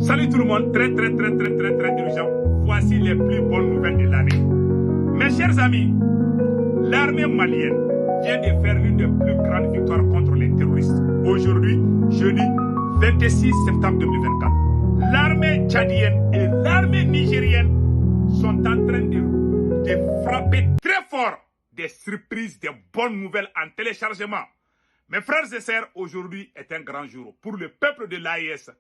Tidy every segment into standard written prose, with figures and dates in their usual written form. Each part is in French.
Salut tout le monde, très urgent. Voici les plus bonnes nouvelles de l'année. Mes chers amis, l'armée malienne vient de faire l'une des plus grandes victoires contre les terroristes. Aujourd'hui, jeudi 26 septembre 2024. L'armée tchadienne et l'armée nigérienne sont en train de frapper très fort des surprises, des bonnes nouvelles en téléchargement. Mes frères et sœurs, aujourd'hui est un grand jour pour le peuple de l'AES.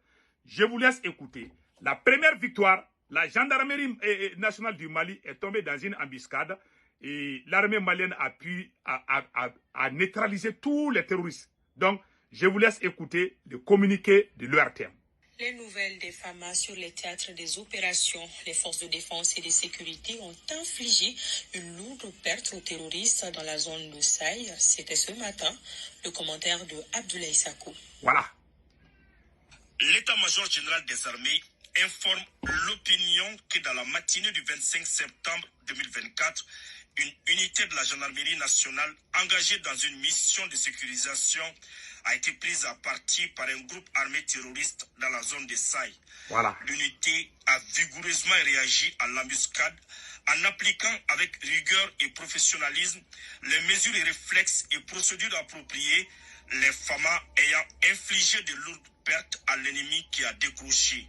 Je vous laisse écouter. La première victoire, la gendarmerie nationale du Mali est tombée dans une embuscade et l'armée malienne a pu neutraliser tous les terroristes. Donc, je vous laisse écouter le communiqué de l'ORTM. Les nouvelles des FAMA sur les théâtres des opérations, les forces de défense et de sécurité ont infligé une lourde perte aux terroristes dans la zone de Saï. C'était ce matin le commentaire de Abdoulaye Sakou. Voilà. L'état-major général des armées informe l'opinion que dans la matinée du 25 septembre 2024, une unité de la gendarmerie nationale engagée dans une mission de sécurisation a été prise à partie par un groupe armé terroriste dans la zone de Saï. Voilà. L'unité a vigoureusement réagi à l'embuscade en appliquant avec rigueur et professionnalisme les mesures et réflexes et procédures appropriées, les FAMA ayant infligé de lourdes pertes à l'ennemi qui a décroché.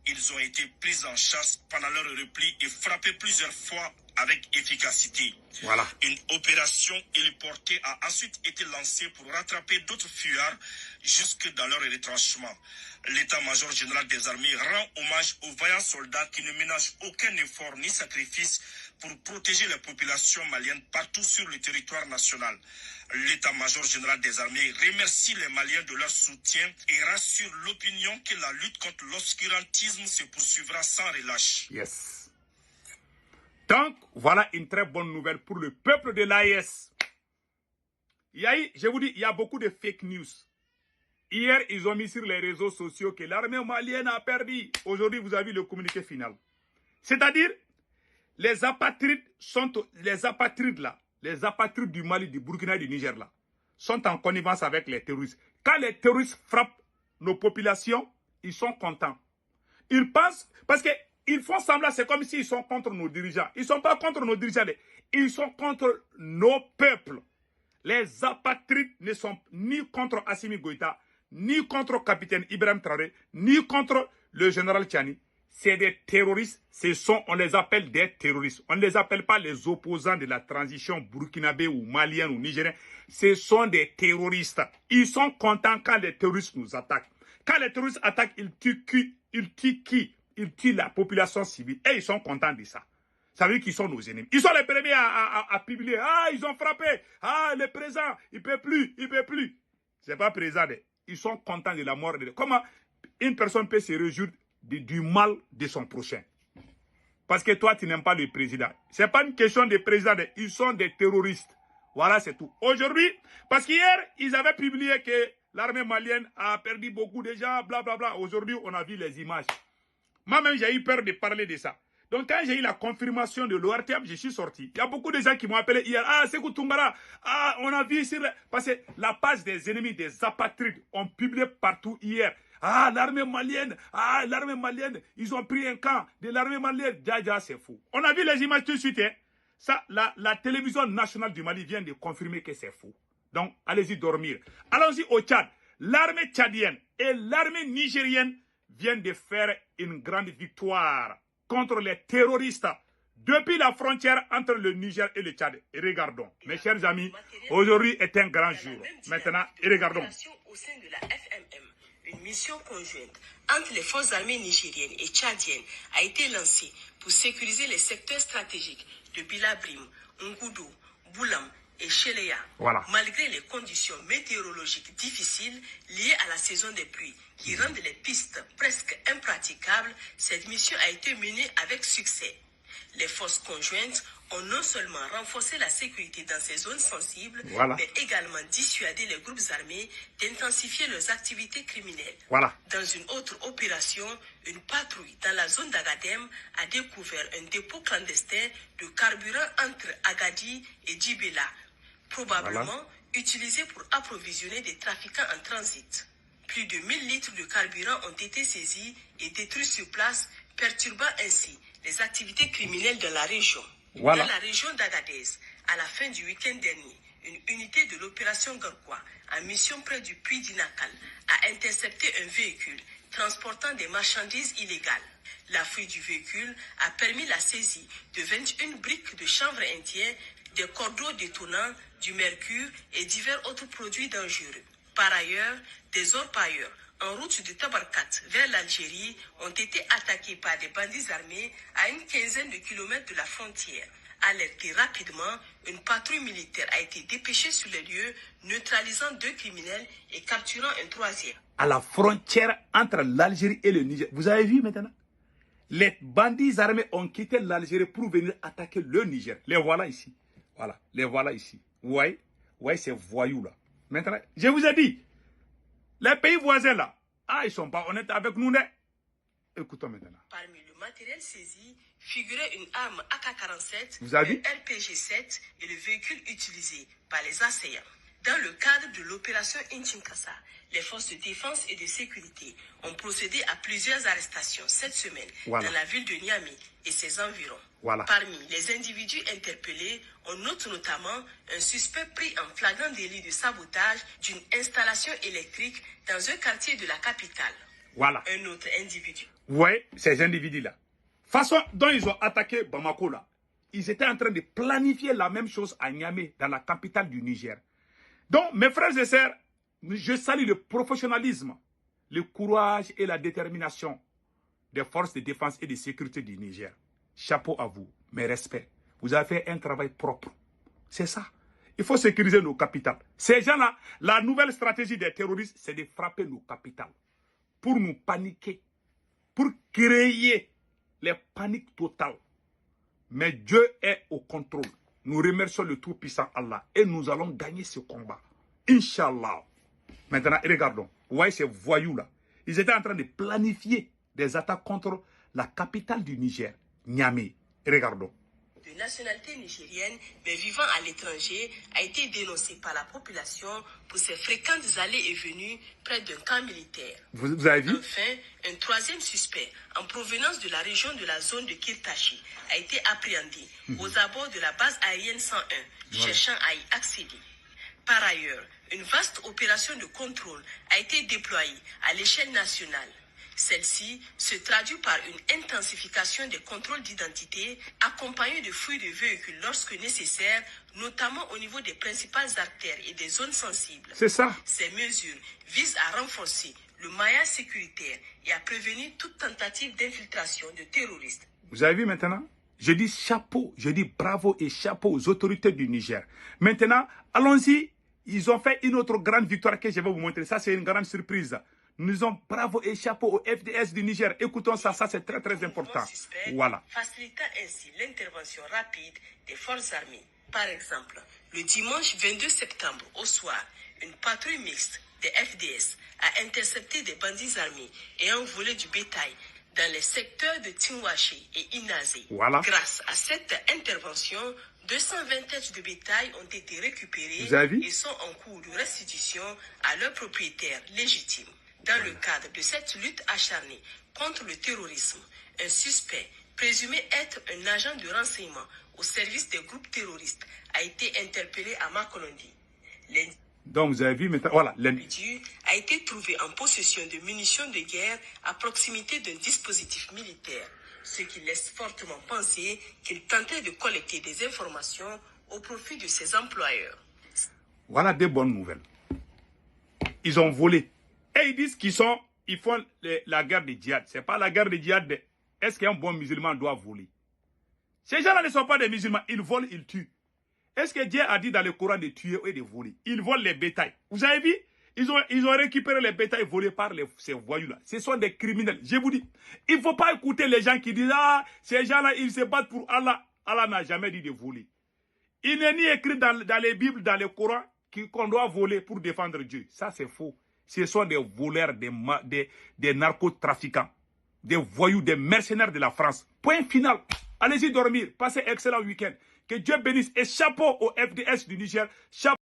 Ils ont été pris en chasse pendant leur repli et frappés plusieurs fois avec efficacité. Voilà. Une opération héliportée a ensuite été lancée pour rattraper d'autres fuyards jusque dans leur retranchement. L'état-major général des armées rend hommage aux vaillants soldats qui ne ménagent aucun effort ni sacrifice pour protéger les populations maliennes partout sur le territoire national. L'état-major général des armées remercie les Maliens de leur soutien et rassure l'opinion que la lutte contre l'obscurantisme se poursuivra sans relâche. Yes. Donc, voilà une très bonne nouvelle pour le peuple de l'AES. Je vous dis, il y a beaucoup de fake news. Hier, ils ont mis sur les réseaux sociaux que l'armée malienne a perdu. Aujourd'hui, vous avez vu le communiqué final. C'est-à-dire, les apatrides du Mali, du Burkina et du Niger là, sont en connivence avec les terroristes. Quand les terroristes frappent nos populations, ils sont contents. Ils pensent, parce que ils font semblant, c'est comme s'ils sont contre nos dirigeants. Ils ne sont pas contre nos dirigeants, ils sont contre nos peuples. Les apatrides ne sont ni contre Assimi Goïta, ni contre capitaine Ibrahim Traoré, ni contre le général Tchani. C'est des terroristes, on les appelle des terroristes. On ne les appelle pas les opposants de la transition burkinabé ou malienne ou nigérienne. Ce sont des terroristes. Ils sont contents quand les terroristes nous attaquent. Quand les terroristes attaquent, ils tuent qui? Ils tuent la population civile. Et ils sont contents de ça. Ça veut dire qu'ils sont nos ennemis. Ils sont les premiers à publier. Ah, ils ont frappé. Ah, le président, il ne peut plus. Ce n'est pas président. Ils sont contents de la mort. Comment une personne peut se réjouir du mal de son prochain? Parce que toi, tu n'aimes pas le président. Ce n'est pas une question de président. Ils sont des terroristes. Voilà, c'est tout. Aujourd'hui, parce qu'hier, ils avaient publié que l'armée malienne a perdu beaucoup de gens, blablabla. Aujourd'hui, on a vu les images. Moi-même, j'ai eu peur de parler de ça. Donc, quand j'ai eu la confirmation de l'ORTM, je suis sorti. Il y a beaucoup de gens qui m'ont appelé hier. Ah, Sékou Toumbara. Ah, on a vu sur... Parce que la page des ennemis, des apatrides, ont publié partout hier. Ah, l'armée malienne. Ah, l'armée malienne. Ils ont pris un camp de l'armée malienne. Dja, c'est fou. On a vu les images tout de suite. Hein. Ça, la télévision nationale du Mali vient de confirmer que c'est fou. Donc, allez-y dormir. Allons-y au Tchad. L'armée tchadienne et l'armée nigérienne viennent de faire une grande victoire contre les terroristes depuis la frontière entre le Niger et le Tchad. Et regardons, mes chers amis, aujourd'hui est un grand jour. Maintenant, regardons. Au sein de la FMM, une mission conjointe entre les forces armées nigériennes et tchadiennes a été lancée pour sécuriser les secteurs stratégiques de Bilabrim, Ngoudou, Boulam et Chéléa. Voilà. Malgré les conditions météorologiques difficiles liées à la saison des pluies qui rendent les pistes presque impraticables, cette mission a été menée avec succès. Les forces conjointes ont non seulement renforcé la sécurité dans ces zones sensibles, voilà, mais également dissuadé les groupes armés d'intensifier leurs activités criminelles. Voilà. Dans une autre opération, une patrouille dans la zone d'Agadem a découvert un dépôt clandestin de carburant entre Agadi et Djibela, probablement utilisé pour approvisionner des trafiquants en transit. Plus de 1000 litres de carburant ont été saisis et détruits sur place, perturbant ainsi les activités criminelles de la région. Voilà. Dans la région d'Agadez, à la fin du week-end dernier, une unité de l'opération Garkwa, en mission près du puits d'Inakal, a intercepté un véhicule transportant des marchandises illégales. La fuite du véhicule a permis la saisie de 21 briques de chanvre indien, des cordeaux détonants, du mercure et divers autres produits dangereux. Par ailleurs, des orpailleurs en route de Tabarkat vers l'Algérie ont été attaqués par des bandits armés à une quinzaine de kilomètres de la frontière. Alertée rapidement, une patrouille militaire a été dépêchée sur les lieux, neutralisant 2 criminels et capturant un 3e. À la frontière entre l'Algérie et le Niger. Vous avez vu maintenant? Les bandits armés ont quitté l'Algérie pour venir attaquer le Niger. Les voilà ici. Voilà, les voilà ici. Vous voyez? Vous voyez ces voyous là. Maintenant, je vous ai dit, les pays voisins là, ils sont pas honnêtes avec nous. Écoutons maintenant. Parmi le matériel saisi figurait une arme AK-47, Vous avez vu? un RPG-7 et le véhicule utilisé par les assaillants. Dans le cadre de l'opération Inchinkasa, les forces de défense et de sécurité ont procédé à plusieurs arrestations cette semaine dans la ville de Niamey et ses environs. Parmi les individus interpellés, on note notamment un suspect pris en flagrant délit de sabotage d'une installation électrique dans un quartier de la capitale. Un autre individu. Vous voyez ces individus-là. Façon dont ils ont attaqué Bamako là, ils étaient en train de planifier la même chose à Niamey, dans la capitale du Niger. Donc, mes frères et sœurs, je salue le professionnalisme, le courage et la détermination des forces de défense et de sécurité du Niger. Chapeau à vous, mes respects. Vous avez fait un travail propre. C'est ça. Il faut sécuriser nos capitales. Ces gens-là, la nouvelle stratégie des terroristes, c'est de frapper nos capitales. Pour nous paniquer. Pour créer les paniques totales. Mais Dieu est au contrôle. Nous remercions le Tout-Puissant Allah et nous allons gagner ce combat. Inch'Allah. Maintenant, regardons. Vous voyez ces voyous-là. Ils étaient en train de planifier des attaques contre la capitale du Niger, Niamey. Regardons. De nationalité nigérienne, mais vivant à l'étranger, a été dénoncé par la population pour ses fréquentes allées et venues près d'un camp militaire. Vous avez vu? Enfin, un 3e suspect en provenance de la région de la zone de Kirtachi a été appréhendé aux abords de la base aérienne 101, cherchant à y accéder. Par ailleurs, une vaste opération de contrôle a été déployée à l'échelle nationale. Celle-ci se traduit par une intensification des contrôles d'identité accompagnée de fouilles de véhicules lorsque nécessaire, notamment au niveau des principales artères et des zones sensibles. C'est ça. Ces mesures visent à renforcer le maillage sécuritaire et à prévenir toute tentative d'infiltration de terroristes. Vous avez vu maintenant? Je dis chapeau, je dis bravo et chapeau aux autorités du Niger. Maintenant, allons-y. Ils ont fait une autre grande victoire que je vais vous montrer. Ça, c'est une grande surprise. Nous disons bravo et chapeau au FDS du Niger. Écoutons ça, c'est très très important. Voilà. Facilitant ainsi l'intervention rapide des forces armées. Par exemple, le dimanche 22 septembre au soir, une patrouille mixte des FDS a intercepté des bandits armés ayant volé du bétail dans les secteurs de Tinwaché et Inazé. Grâce à cette intervention, 220 têtes de bétail ont été récupérées et sont en cours de restitution à leurs propriétaires légitimes. Dans le cadre de cette lutte acharnée contre le terrorisme, un suspect présumé être un agent de renseignement au service des groupes terroristes a été interpellé à Makolondi. Donc vous avez vu maintenant, voilà. L'individu a été trouvé en possession de munitions de guerre à proximité d'un dispositif militaire, ce qui laisse fortement penser qu'il tentait de collecter des informations au profit de ses employeurs. Voilà des bonnes nouvelles. Ils ont volé. Et ils disent qu'ils font la guerre de djihad. Ce n'est pas la guerre de djihad. Est-ce qu'un bon musulman doit voler? Ces gens-là ne sont pas des musulmans. Ils volent, ils tuent. Est-ce que Dieu a dit dans le Coran de tuer et de voler? Ils volent les bétails. Vous avez vu? Ils ont récupéré les bétails volés par ces voyous-là. Ce sont des criminels. Je vous dis, il ne faut pas écouter les gens qui disent « Ah, ces gens-là, ils se battent pour Allah. » Allah n'a jamais dit de voler. Il n'est ni écrit dans les Bibles, dans le Coran, qu'on doit voler pour défendre Dieu. Ça, c'est faux. Ce sont des voleurs, des narcotrafiquants, des voyous, des mercenaires de la France. Point final. Allez-y dormir. Passez un excellent week-end. Que Dieu bénisse et chapeau au FDS du Niger. Chapeau